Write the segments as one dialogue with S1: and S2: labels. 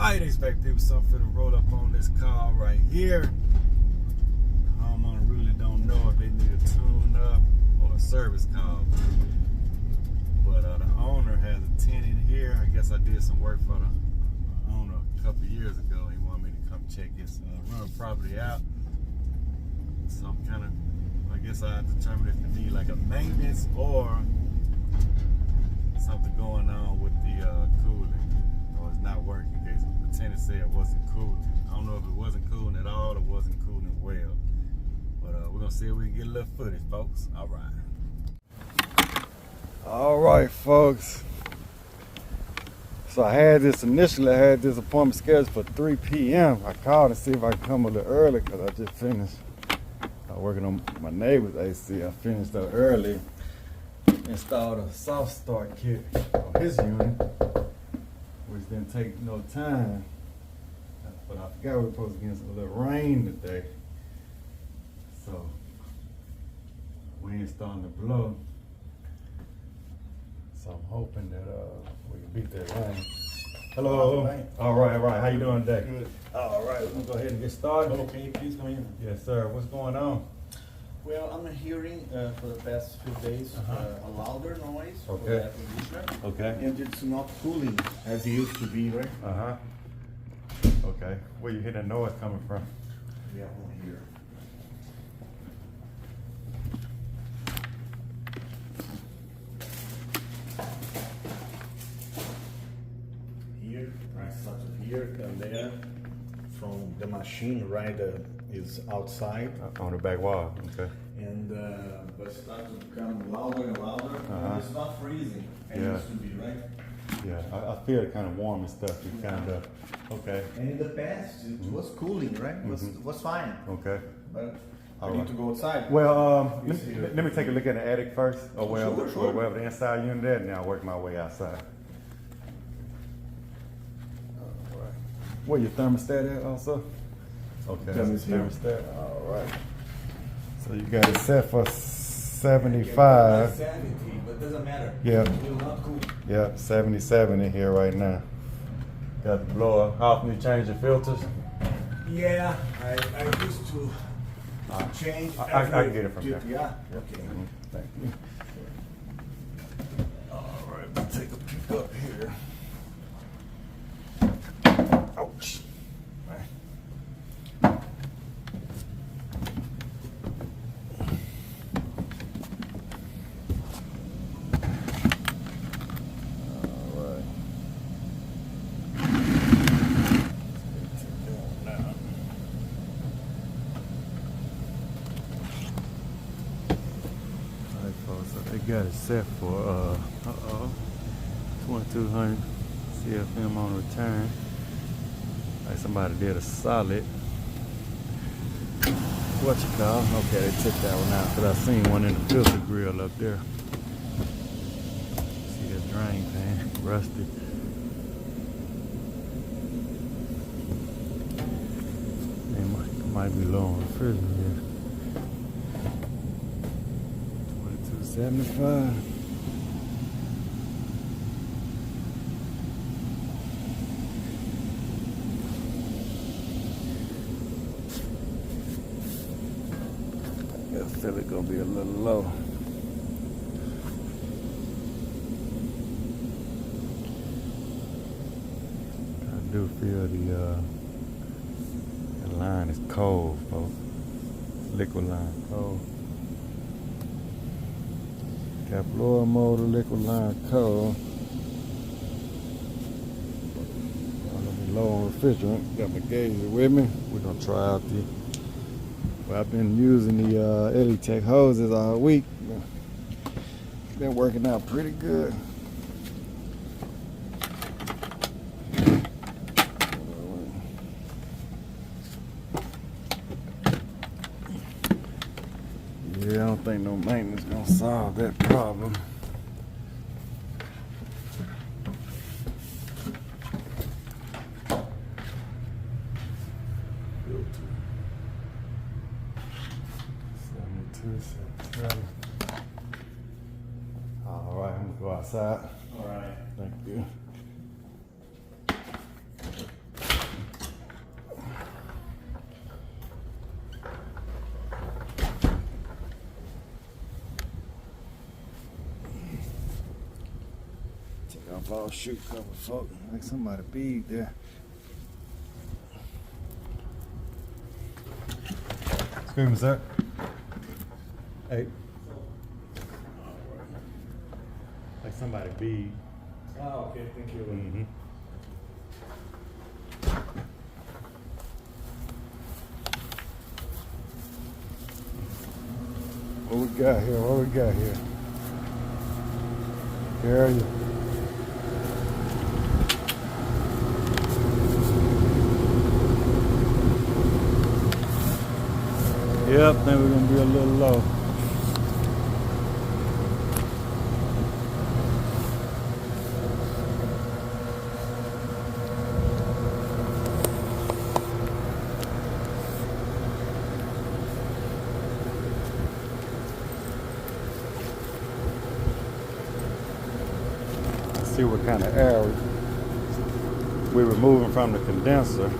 S1: I didn't expect people something to roll up on this car right here. Homeowner really don't know if they need a tune up or a service call. But the owner has a tenant here. I guess I did some work for the owner a couple years ago. He wanted me to come check his rental property out. So I'm kind of, I guess I determined if it need like a maintenance or something going on with the cooling. Or it's not working. The tenant said it wasn't cooling. I don't know if it wasn't cooling at all or wasn't cooling well. But we're gonna see if we can get a little footage, folks. All right. All right, folks. So I had this appointment scheduled for 3 p.m. I called to see if I could come a little early because I just finished working on my neighbor's AC. I finished up early, installed a soft start kit on his unit, which didn't take no time. But I forgot we were supposed to get some little rain today. So wind's starting to blow. So I'm hoping that we can beat that rain. Hello. All right. How you doing today?
S2: Good.
S1: All right, we're gonna go ahead and get started.
S2: Okay, please come in.
S1: Yes, sir. What's going on?
S2: Well, I'm hearing for the past few days a louder noise for the air conditioner.
S1: Okay.
S2: And it's not cooling as it used to be, right?
S1: Okay. Where you hear that noise coming from?
S2: Yeah, over here. Here, right, starts here and there. From the machine, right, is outside.
S1: On the back wall. Okay.
S2: And but it starts to become louder and louder. And it's not freezing. And it used to be, right?
S1: Yeah, I feel it kind of warm and stuff. It kind of, okay.
S2: And in the past, it was cooling, right? It was fine.
S1: Okay.
S2: But
S1: All
S2: I need
S1: right.
S2: to go outside.
S1: Well, let me take a look at the attic first, or
S2: Sure.
S1: wherever the inside unit is, and then I'll work my way outside. All right. Where your thermostat at also? Okay. Thermostat. All right. So you got it set for 75.
S2: 70, but it doesn't matter.
S1: Yeah.
S2: It will not cool.
S1: Yep, 77 in here right now. Got the blower. How often you change the filters?
S2: Yeah, I used to change.
S1: I can get it from there.
S2: Yeah. Okay.
S1: Thank you. All right, we'll take a peek up here. Ouch. Got it set for 2200 CFM on return. Like somebody did a solid. What you call? Okay, they took that one out, but I seen one in the filter grill up there. See that drain pan, rusted. It might be low on refrigerant here. 75. I feel it gonna be a little low. I do feel the line is cold, folks. Liquid line cold. Got blower motor, liquid line cold. I'm gonna be low on refrigerant. Got my gauge with me. We're gonna try out the. Well, I've been using the Elitech hoses all week. Been working out pretty good. Yeah, I don't think no maintenance gonna solve that problem. Filter. 72, 77. All right, I'm gonna go outside.
S2: All right.
S1: Thank you. fall shoe cover, folks. Like somebody beat there. Excuse me, sir. Hey. Like somebody beat.
S2: Oh, okay, thank you.
S1: Mm-hmm. What we got here? What we got here? Where are you? Yep, think we're gonna be a little low. Let's see what kind of air we're removing from the condenser.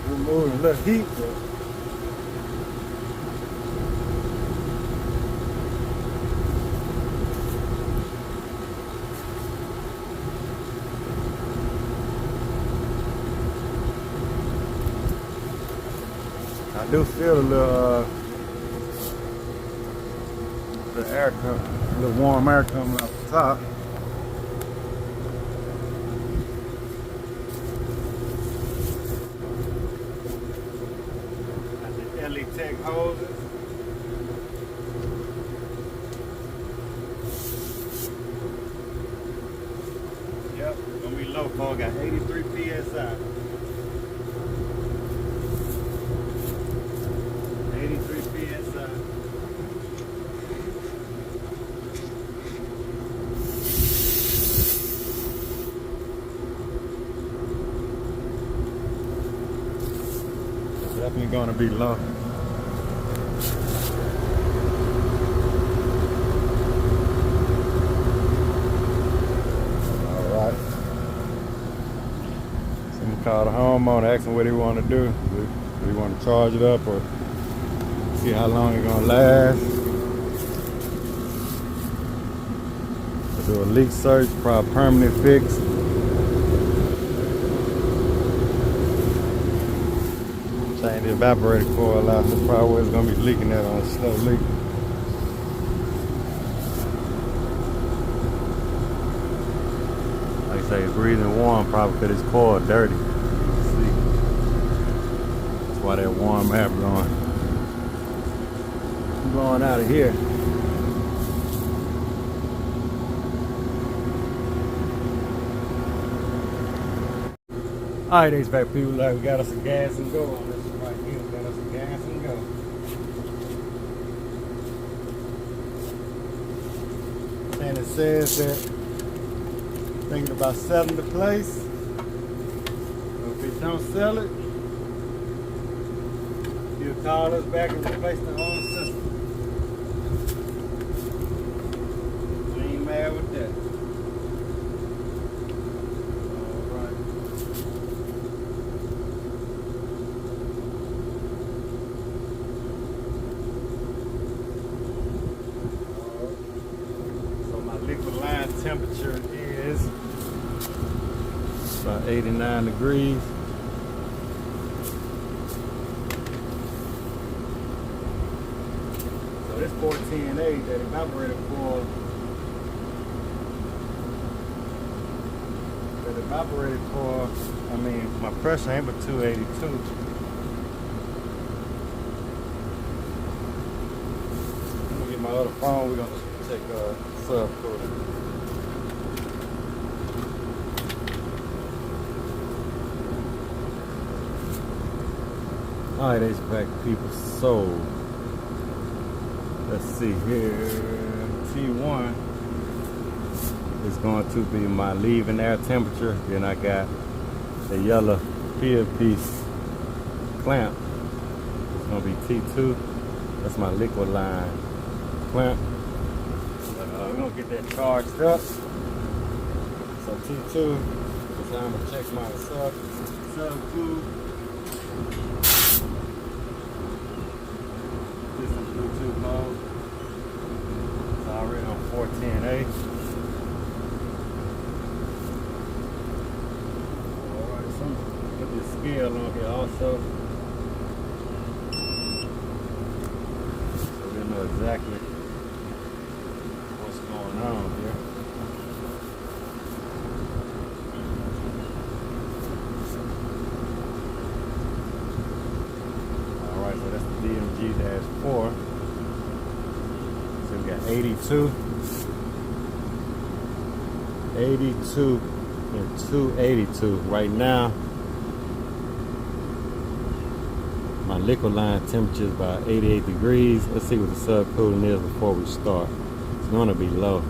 S1: Removing a little heat though. I do feel a little the air a little warm air coming off the top. Got the Tech hoses. Yep, gonna be low, folks. Got 83 psi. 83 psi. It's definitely gonna be low. Alright. Someone called the homeowner asking what he want to do. Do he want to charge it up or see how long it's gonna last? We'll do a leak search, probably permanent fix. Change the evaporator coil out. That's probably where it's gonna be leaking at on a slow leak. Like I say, it's breathing warm probably because it's coil dirty. You can see. That's why that warm air blowing out of here. Alright, HVAC people, like we got us some gas and go on this one right here. We got us some gas and go. And it says that thinking about selling the place. If it don't sell it, you'll call us back and replace the whole system. We ain't mad with that. Liquid line temperature is about 89 degrees. So this 410A, that evaporator coil, I mean, my pressure ain't but 282. I'm gonna get my other phone. We're gonna check subcooling. Alright, HVAC people, so let's see here. T1 is going to be my leaving air temperature. Then I got the yellow field piece clamp. It's gonna be T2. That's my liquid line clamp. We're gonna get that charged up. So T2 is how I'm gonna check my sub cool. This is Bluetooth mode. It's already on 410A. Alright, so I'm gonna put this scale on here also. So we know exactly what's going on here. So that's the DMG-4. So we got 82, and 282. Right now, my liquid line temperature is about 88 degrees. Let's see what the subcooling is before we start. It's gonna be low.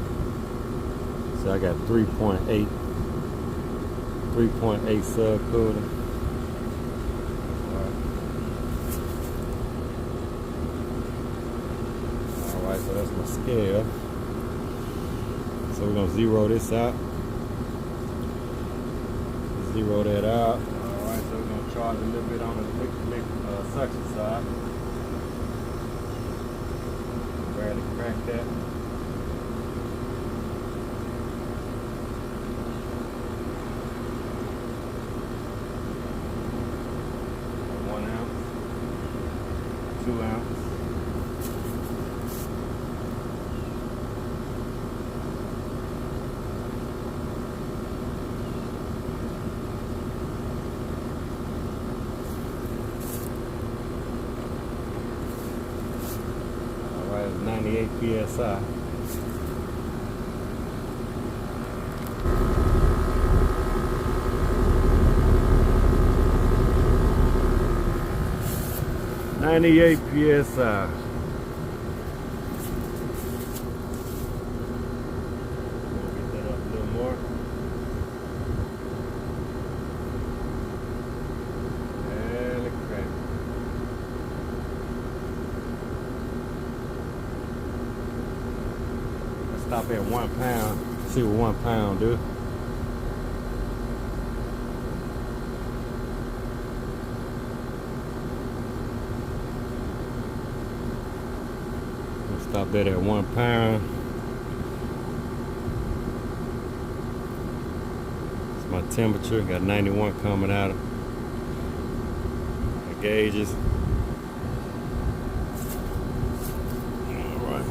S1: So I got 3.8 subcooling. So that's my scale. So we're gonna zero this out. Zero that out. Alright, so we're gonna charge a little bit on the suction side. Barely crack that. One ounce, 2 ounce. Alright, 98 PSI. .98 PSI. Get that up a little more. And crack. Let's stop at 1 pound. See what 1 pound do. Stop that at 1 pound. It's my temperature. Got 91 coming out of the gauges. Alright.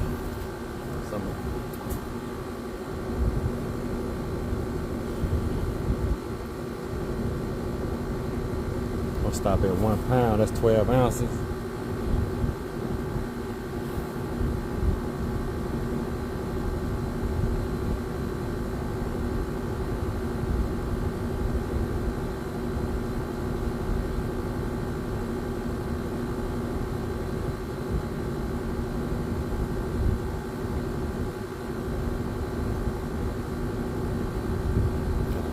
S1: I'll stop at 1 pound. That's 12 ounces.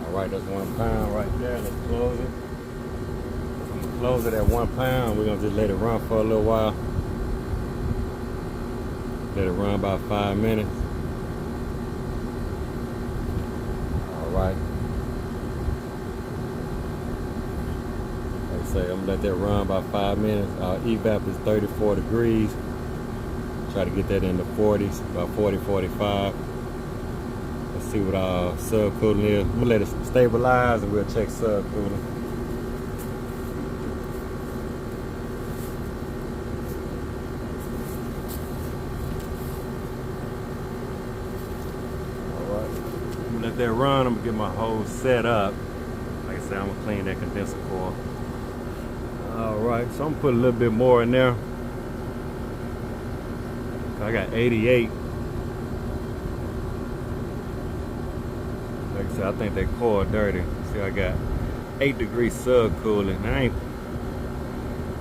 S1: Alright, that's 1 pound right there. Let's close it. I'm gonna close it at 1 pound. We're gonna just let it run for a little while. Let it run about 5 minutes. Alright. Like I say, I'm gonna let that run about 5 minutes. Our evap is 34 degrees. Try to get that in the 40s, about 40, 45. Let's see what our subcooling is. I'm gonna let it stabilize and we'll check subcooling. Alright. I'm gonna let that run. I'm gonna get my hose set up. Like I said, I'm gonna clean that condenser coil. Alright, so I'm gonna put a little bit more in there. I got 88. Like I said, I think that coil dirty. See, I got 8 degree subcooling.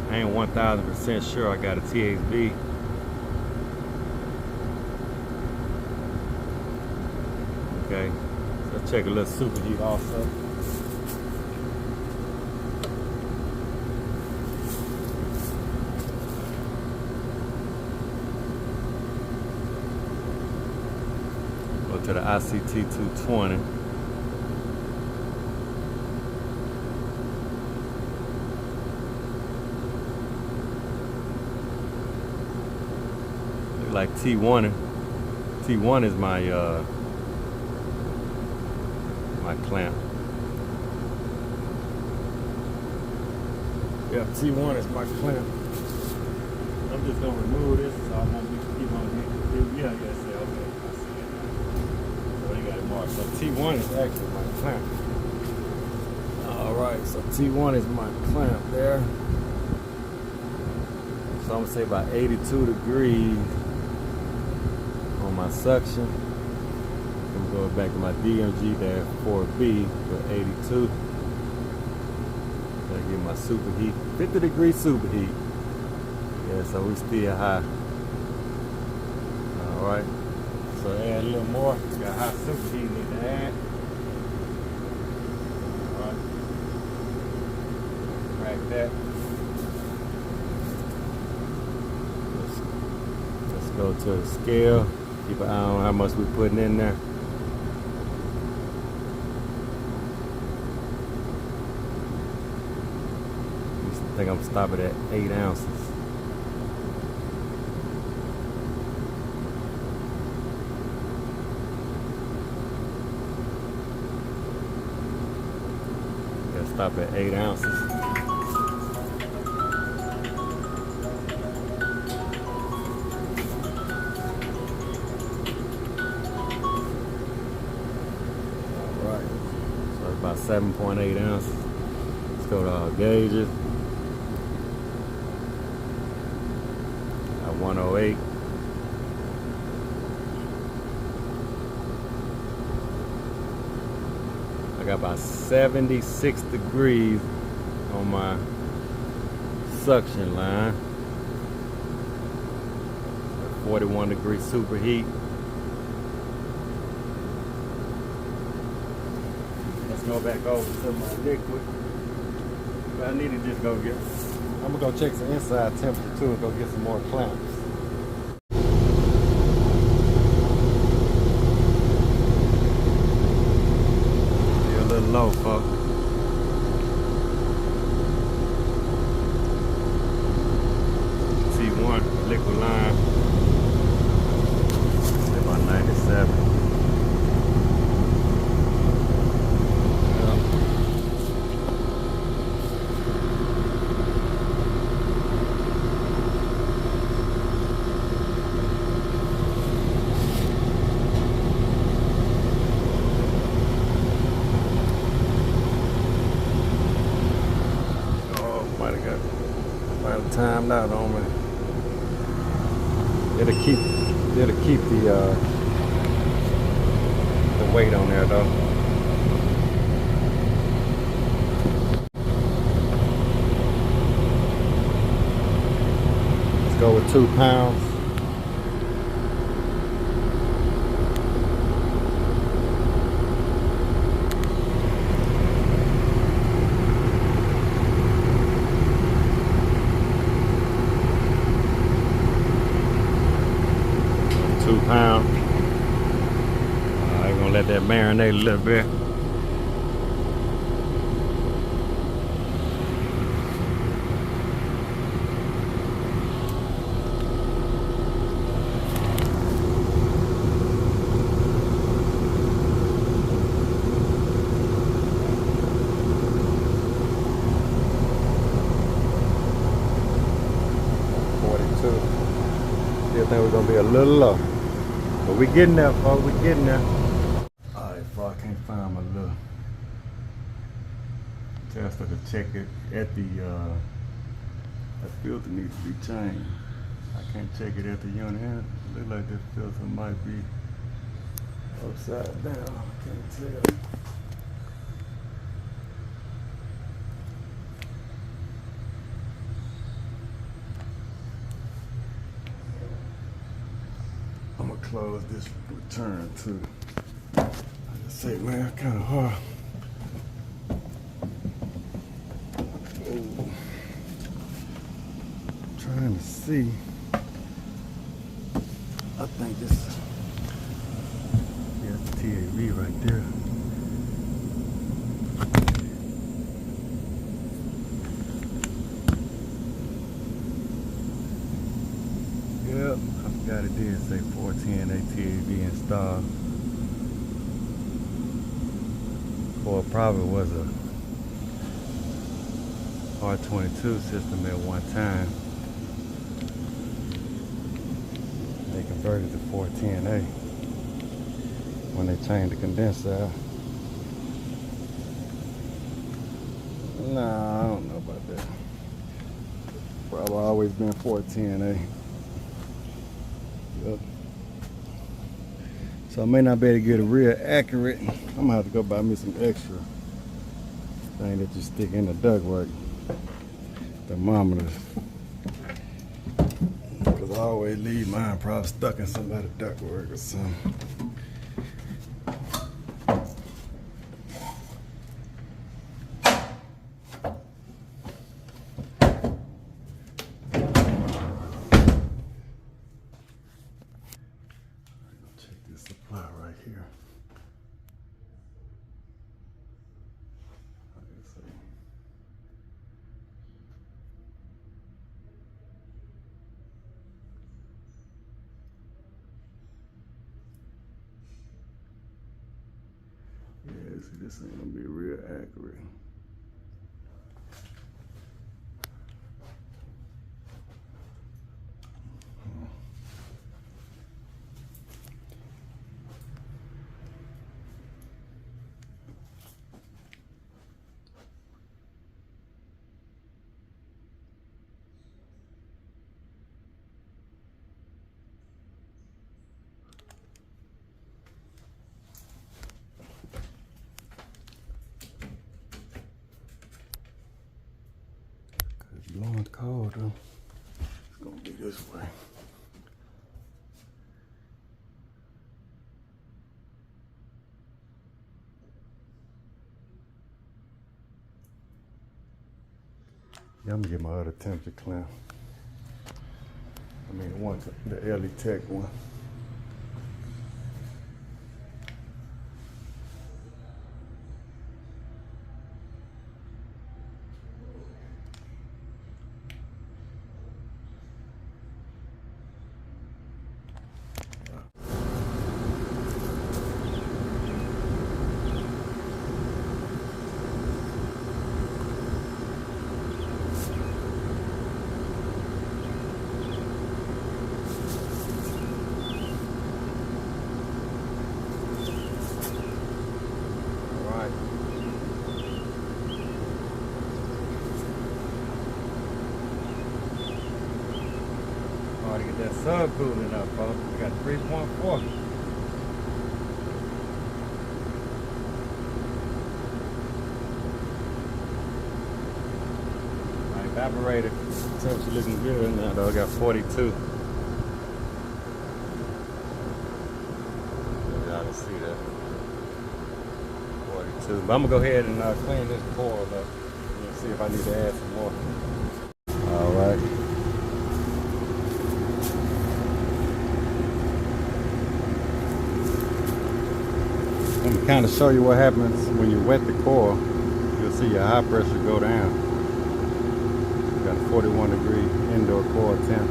S1: I I ain't 1000% sure I got a THV. Okay, so let's check a little superheat also. Go to the ICT 220. Look like T1. T1 is my my clamp. Yeah, T1 is my clamp. I'm just gonna remove this so I won't keep on here. Yeah, yes, yeah, okay. I see it now. So you got it marked. So T1 is actually my clamp. Alright, so T1 is my clamp there. So I'm gonna say about 82 degrees on my suction. I'm going back to my DMG-4B for 82. Gotta get my superheat, 50 degree superheat. Yeah, so we still high. All right, so add a little more. Got high superheat need to add. All right, crack that. Let's go to the scale. Keep an eye on how much we're putting in there. I think I'm stopping at 8 ounces. Yeah, stop at 8 ounces. Alright, so it's about 7.8 ounces. Let's go to our gauges. 108. I got about 76 degrees on my suction line. 41 degree superheat. Let's go back over to my liquid. But I need to just go get, I'm gonna go check some inside temperature too and go get some more clamps. Low, folks. T1 liquid line. About 97. Timed out on me. It'll keep the weight on there though. Let's go with 2 pounds. Pound. I'm gonna let that marinate a little bit. Still think we're gonna be a little low. But we getting there, folks, we getting there. Alright, folks, I can't find my little tester to check it at the, that filter needs to be changed. I can't check it at the unit end. Look like this filter might be upside down, I can't tell. close this return too. Like I say, man, kind of hard. Oh. Trying to see. I think this is the TAV right there. Yep, I forgot it did say 410 ATAV installed. Or it probably was a R22 system at one time. They converted to 410A when they changed the condenser out. Nah, I don't know about that. Probably always been 410A. Yep. So I may not be able to get it real accurate. I'm gonna have to go buy me some extra thing that you stick in the ductwork. Thermometers. Because I always leave mine probably stuck in somebody's ductwork or something. Check this supply right here. Yeah, see, this ain't gonna be real accurate. Blowing cold though. It's gonna be this way. Yeah, I'm gonna get my other temperature clamp. I mean the one, the LE Tech one. To get that sub cooling up, folks. We got 3.4. My evaporator temperature looking good now though. I got 42. Y'all can see that. 42. But I'm gonna go ahead and clean this coil up and see if I need to add some more. Alright. I'm going to kind of show you what happens when you wet the coil. You'll see your high pressure go down. You got a 41 degree indoor coil temp.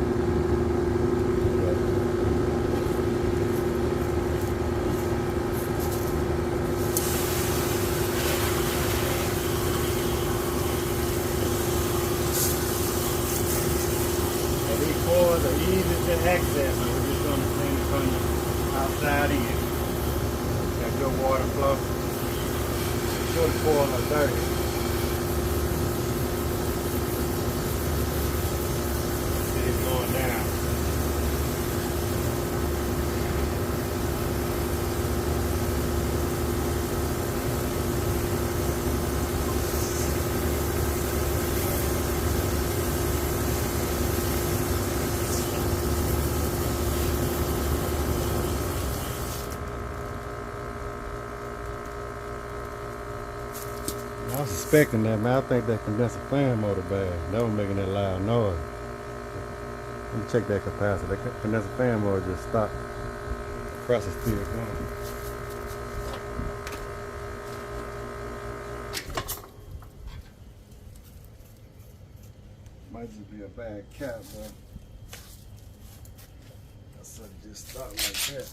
S1: And these coils are easy to access, so we're just going to clean it from the outside in. Good water flow. Sure the coil are dirty. See it's going down. was suspecting that, man. I think that condenser fan motor bad. That was making that loud noise. Let me check that capacitor. That condenser fan motor just stopped. The pressure's still going. Might just be a bad cap, bro. That sucker just stopped like that.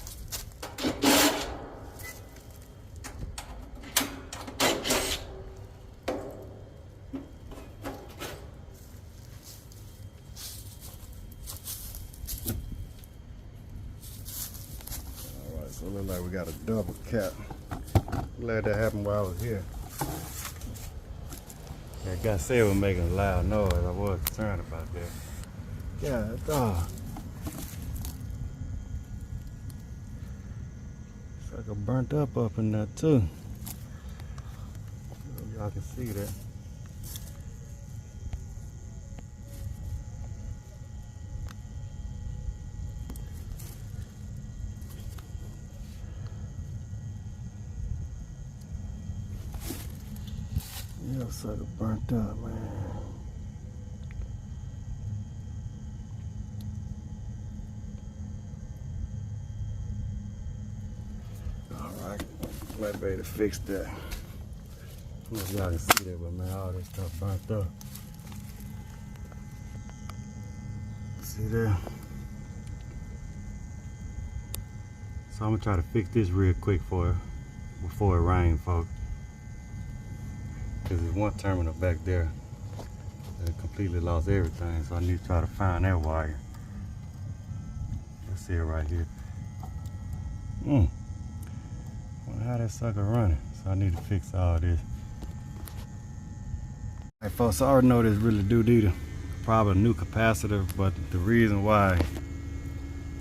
S1: Alright, so it looks like we got a double cap. Glad that happened while I was here. That guy said it was making a loud noise. I was concerned about that. Yeah, dog. Sucker burnt up in there too. Y'all can see that. Yeah, sucker burnt up, man. Alright, glad to fix that. I don't know if y'all can see that, but man, all this stuff burnt up. See there? So I'm gonna try to fix this real quick before it rains, folks. Because there's one terminal back there that completely lost everything, so I need to try to find that wire. Let's see it right here. Wonder how that sucker running, so I need to fix all this. Alright folks, I already know this really do need probably a new capacitor, but the reason why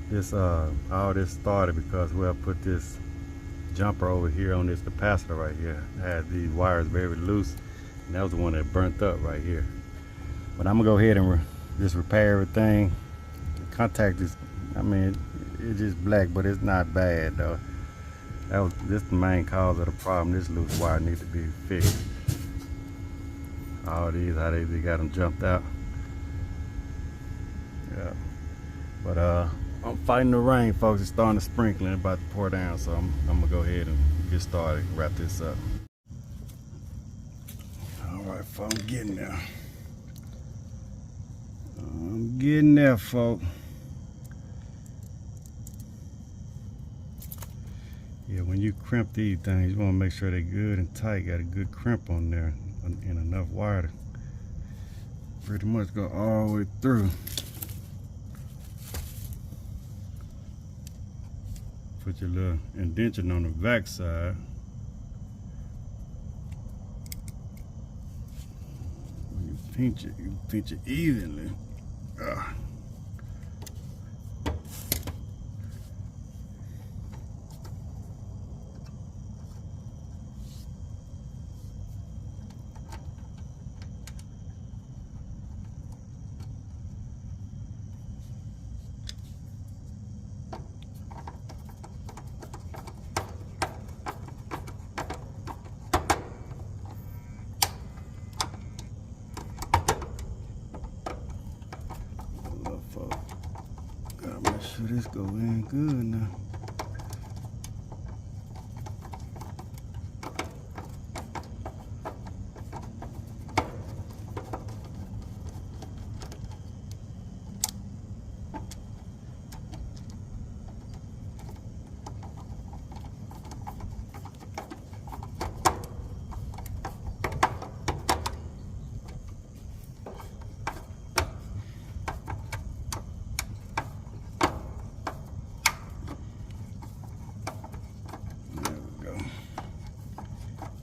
S1: this all this started because I put this jumper over here on this capacitor right here. It had these wires very loose, and that was the one that burnt up right here. But I'm gonna go ahead and just repair everything. The contact is, I mean, it's just black, but it's not bad though. This the main cause of the problem. This loose wire needs to be fixed. All these, how they got them jumped out. Yeah, but I'm fighting the rain, folks. It's starting to sprinkle and it's about to pour down, so I'm gonna go ahead and get started and wrap this up. All right, folks, I'm getting there. I'm getting there, folks. Yeah, when you crimp these things, you want to make sure they're good and tight. Got a good crimp on there and enough wire to pretty much go all the way through. Put your little indentation on the back side. When you pinch it evenly. Gotta make sure this go in good now.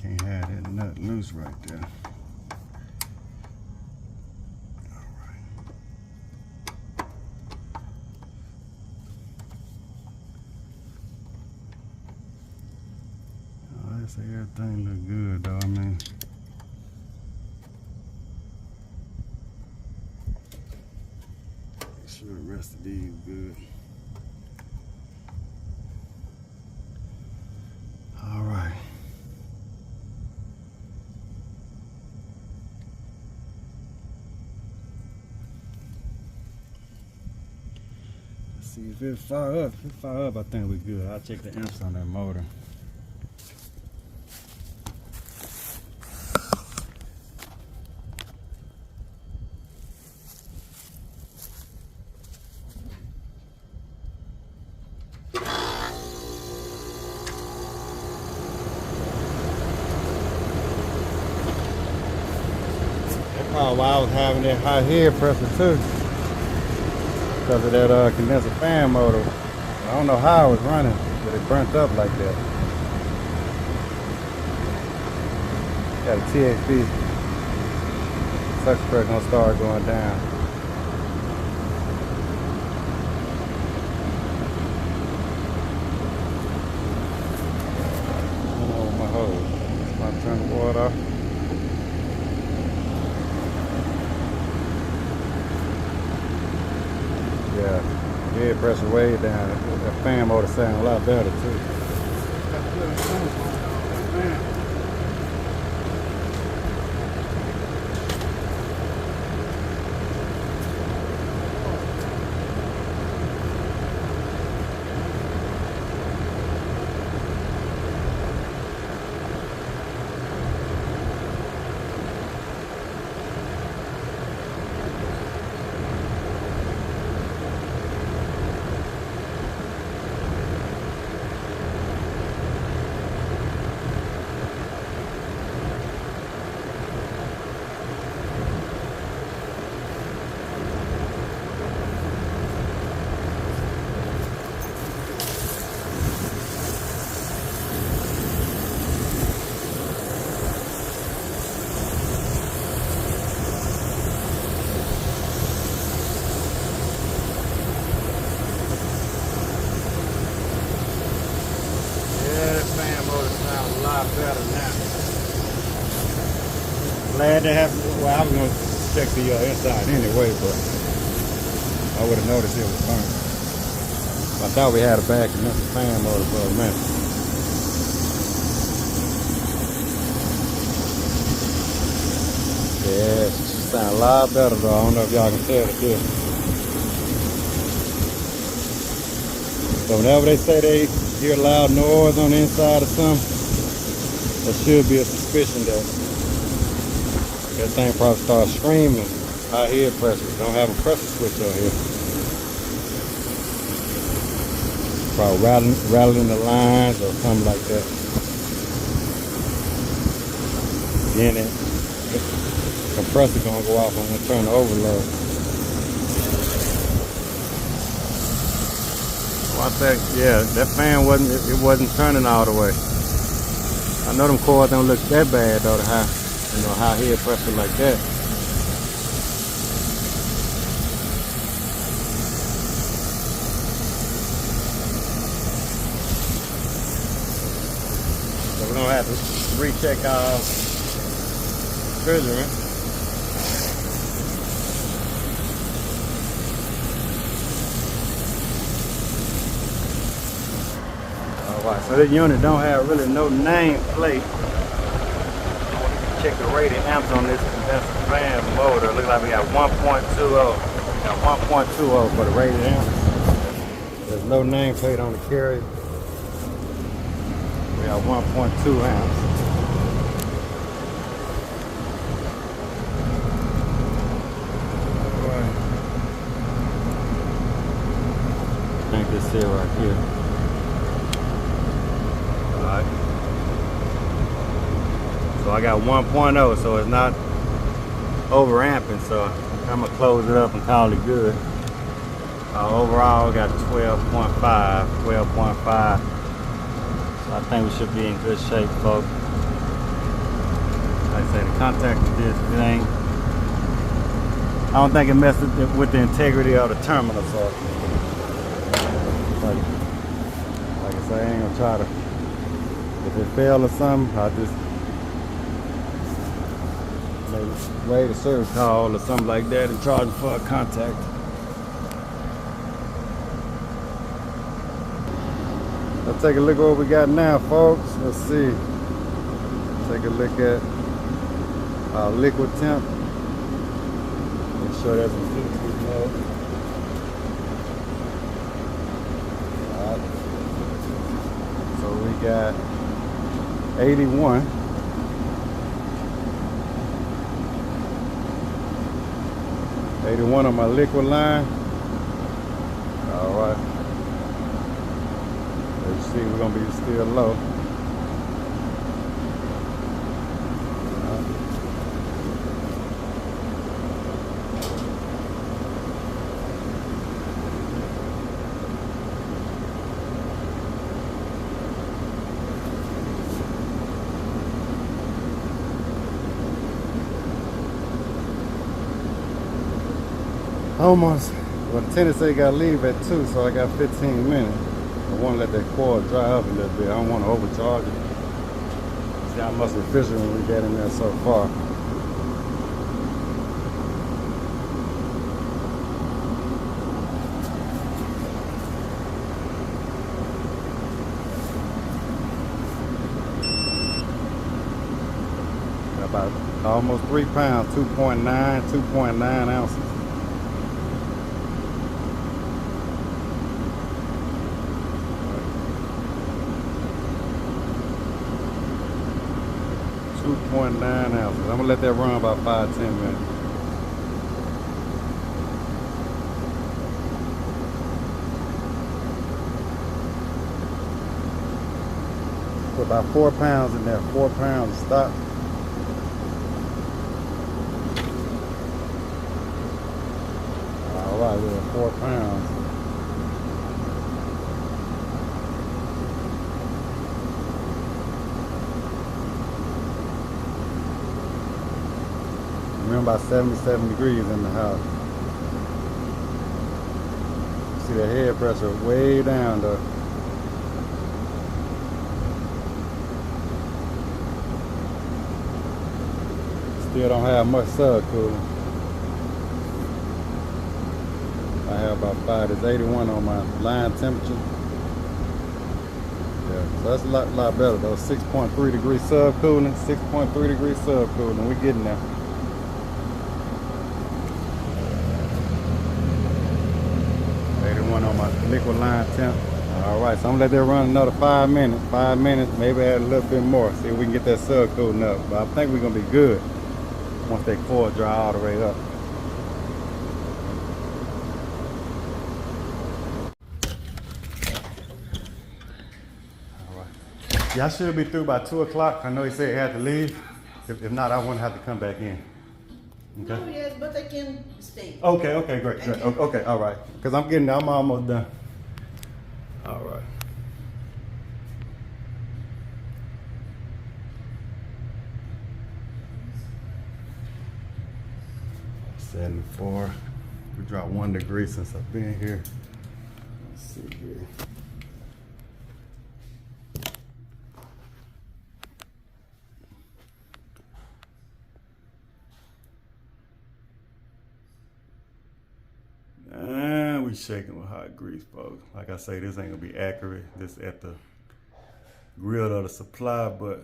S1: Can't have that nut loose right there. Alright. Oh, I say everything look good though, I mean. Make sure the rest of these good. See if it's fire up. If it's fire up, I think we're good. I'll check the amps on that motor. That's probably why I was having that high head pressure too. Because of that condenser fan motor. I don't know how it was running, but it burnt up like that. Got a THB. Suction pressure gonna start going down. Oh, my hose. I'll turn the water off. Yeah, head pressure way down. That fan motor sound a lot better too. Better now. Glad to have. Well, I was gonna check the inside anyway, but I would have noticed it was burnt. I thought we had a back and that's a fan motor for a minute. Yeah, it sounds a lot better though. I don't know if y'all can tell it here. So whenever they say they hear loud noise on the inside of something, there should be a suspicion that that thing probably starts screaming high head pressure. Don't have a pressure switch on here. Probably rattling the lines or something like that. Then the compressor gonna go off when we turn the overload. Well, I think, yeah, that fan wasn't turning all the way. I know them coils don't look that bad though, the high head pressure like that. So we're gonna have to recheck our refrigerant. Alright, so this unit don't have really no name plate. Check the rated amps on this condenser fan motor. Looks like we got 1.20. Got 1.20 for the rated amp. There's no name plate on the carrier. We got 1.2 amps. I think this here right here. Alright. So I got 1.0, so it's not overamping, so I'm gonna close it up and call it good. Overall, I got 12.5. So I think we should be in good shape, folks. Like I say, the contactor disc, it ain't. I don't think it messed with the integrity of the terminal, so like I say, I ain't gonna try to. If it failed or something, I'll just maybe wait a service call or something like that and charge for a contact. Let's take a look at what we got now, folks. Let's see. Take a look at our liquid temp. Make sure that's in 50 mode. So we got 81. On my liquid line. All right. Let's see, we're gonna be still low. Almost. Well, the tenant said he got to leave at 2, so I got 15 minutes. I want to let that coil dry up a little bit. I don't want to overcharge it. See how much refrigerant we got in there so far. About almost 3 pounds, 2.9 ounces. .9 ounces. I'm gonna let that run about 5-10 minutes. Put about 4 pounds in there. 4 pounds of stock. All right, we're at 4 pounds. Remember, about 77 degrees in the house. See the head pressure way down though. Still don't have much subcooling. I have about 5. It's 81 on my line temperature. Yeah, so that's a lot better though. 6.3 degree subcooling. 6.3 degree subcooling. We're getting there. On my liquid line temp. All right, so I'm gonna let that run another 5 minutes. 5 minutes, maybe add a little bit more. See if we can get that sub cooling up. But I think we're gonna be good once that coil dry all the way up. All right. Yeah, I should be through by 2 o'clock. I know he said he had to leave. If not, I wouldn't have to come back in. Okay.
S3: Oh, yes, but they can stay.
S1: Okay, great. Okay, all right. Because I'm almost done. All right. 74. We dropped 1 degree since I've been here. Let's see here. And we shaking with hot grease, folks. Like I say, this ain't gonna be accurate. This at the grill of the supply, but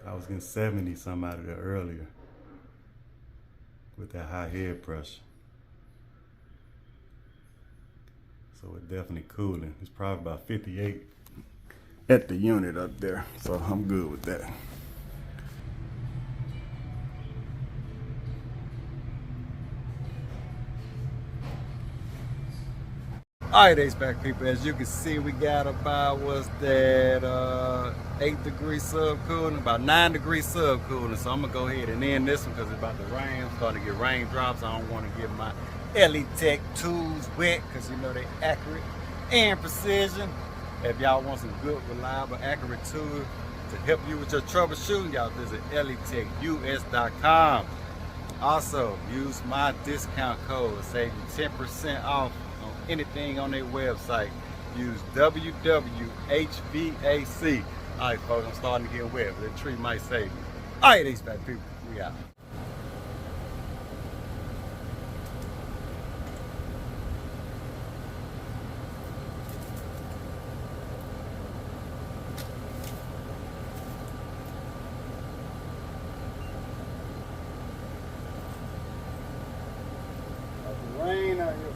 S1: I was getting 70 some out of there earlier with that high head pressure. So it's definitely cooling. It's probably about 58 at the unit up there. So I'm good with that. All right, HVAC people, as you can see, we got about, what's that, 8 degree subcooling, about 9 degree subcooling. So I'm gonna go ahead and end this one because it's about to rain. I'm starting to get raindrops. I don't want to get my Tech tools wet because you know they accurate and precision. If y'all want some good, reliable, accurate tools to help you with your troubleshooting, y'all visit techus.com. Also, use my discount code, save you 10% off on anything on their website. Use WW HVAC. All right, folks, I'm starting to get wet. That tree might save me. All right, HVAC people, we out. Rain out here.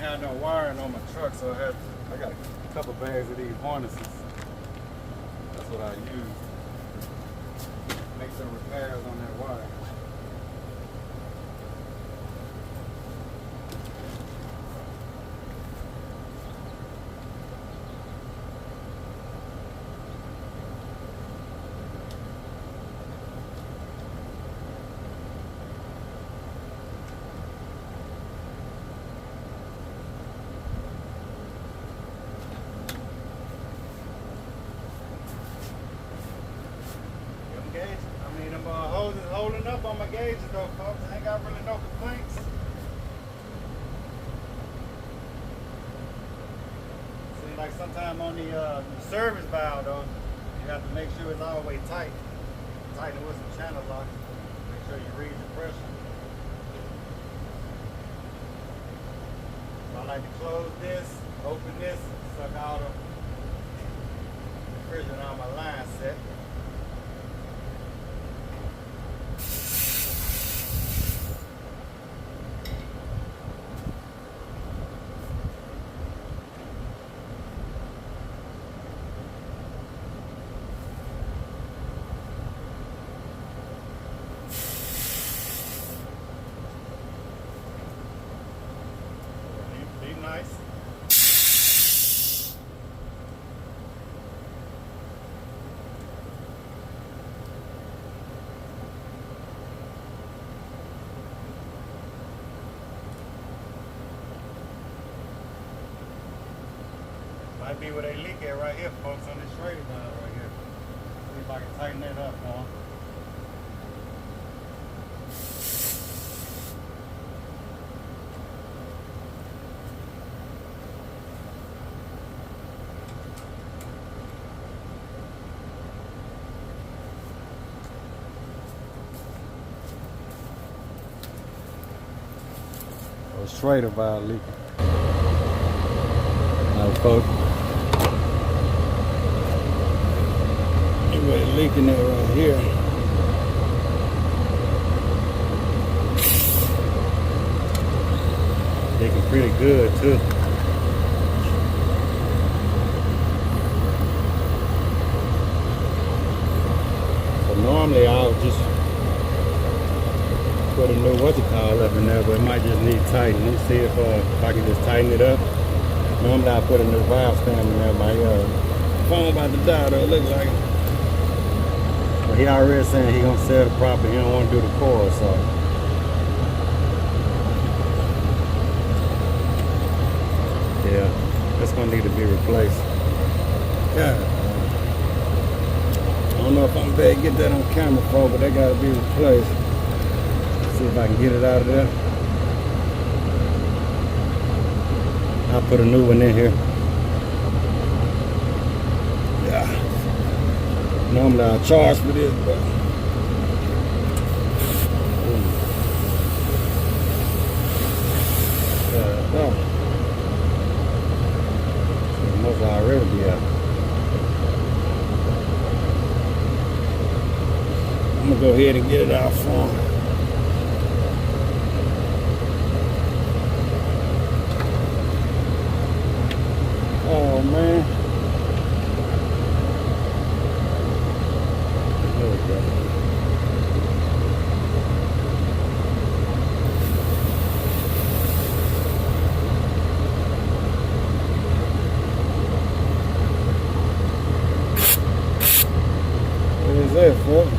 S1: ain't had no wiring on my truck, so I got a couple bags of these harnesses. That's what I use. Make some repairs on that wire. Them hoses holding up on my gauges though, folks. I ain't got really no complaints. Seems like sometime on the service valve though, you have to make sure it's all the way tight. Tighten it with some channel locks. Make sure you read the pressure. So I like to close this, open this, suck out the refrigerant on my line set. Nice. Might be where they leak at right here, folks, on this trade valve right here. See if I can tighten that up for them. Straight about leaking. Now, folks, anyway, leaking it right here. Leaking pretty good too. So normally I'll just put a new up in there, but it might just need tightening. Let me see if I can just tighten it up. Normally I put a new valve stem in there. My phone about to die though, it looks like. But he already saying he gonna sell the property. He don't want to do the core, so. Yeah, that's gonna need to be replaced. Yeah. I don't know if I'm gonna be able to get that on camera, folks, but they gotta be replaced. See if I can get it out of there. I'll put a new one in here. Yeah. Normally I'll charge for this, but it must already be out. I'm gonna go ahead and get it out for him. Oh man. There we go. What is that, folks?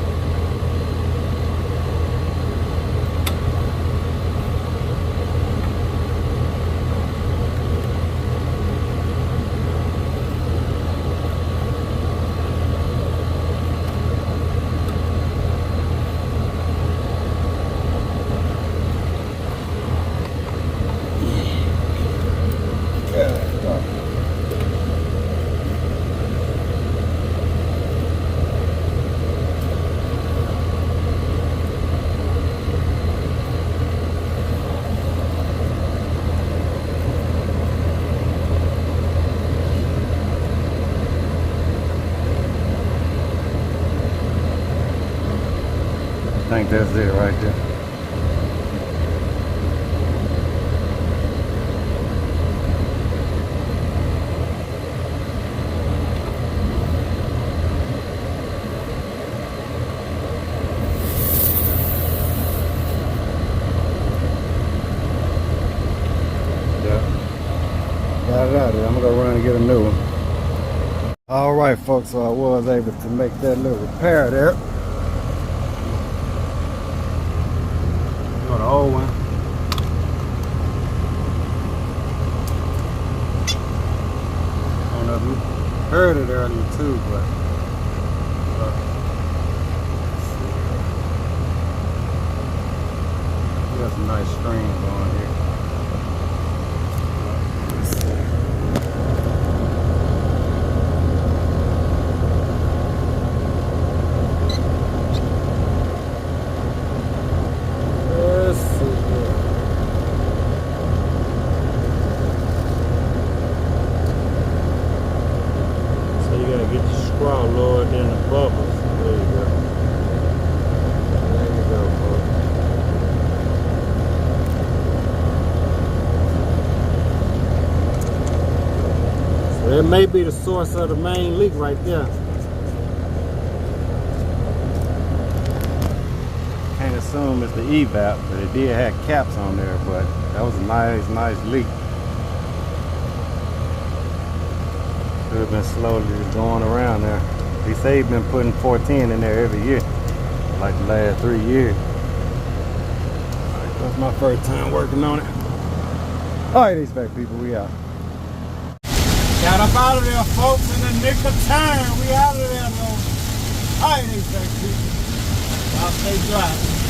S1: I think that's it right there. get a new one. All right, folks, so I was able to make that little repair there. Got the old one. I don't know if you heard it earlier too, but got some nice strings on here. That may be the source of the main leak right there. Can't assume it's the evap, but it did have caps on there, but that was a nice leak. Could have been slowly going around there. He said he's been putting 410 in there every year, like the last 3 years. Alright, that's my first time working on it. Alright, HVAC people, we out. Got up out of there, folks, in the nick of time. We out of there, though. All right, HVAC people. I'll stay dry.